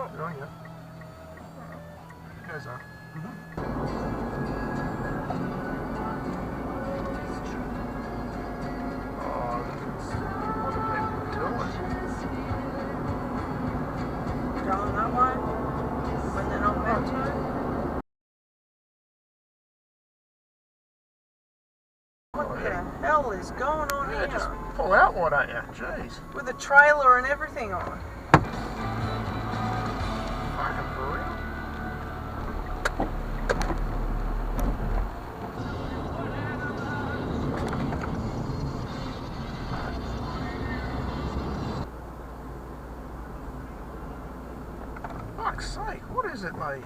out? Oh, yeah. It goes up. Oh, that's what the people tell us. Going that way? When they're not meant to? What the hell is going on here? Just pull out, why don't you? Jeez. With a trailer and everything on. Fucking for real. Fuck's sake, what is it, mate?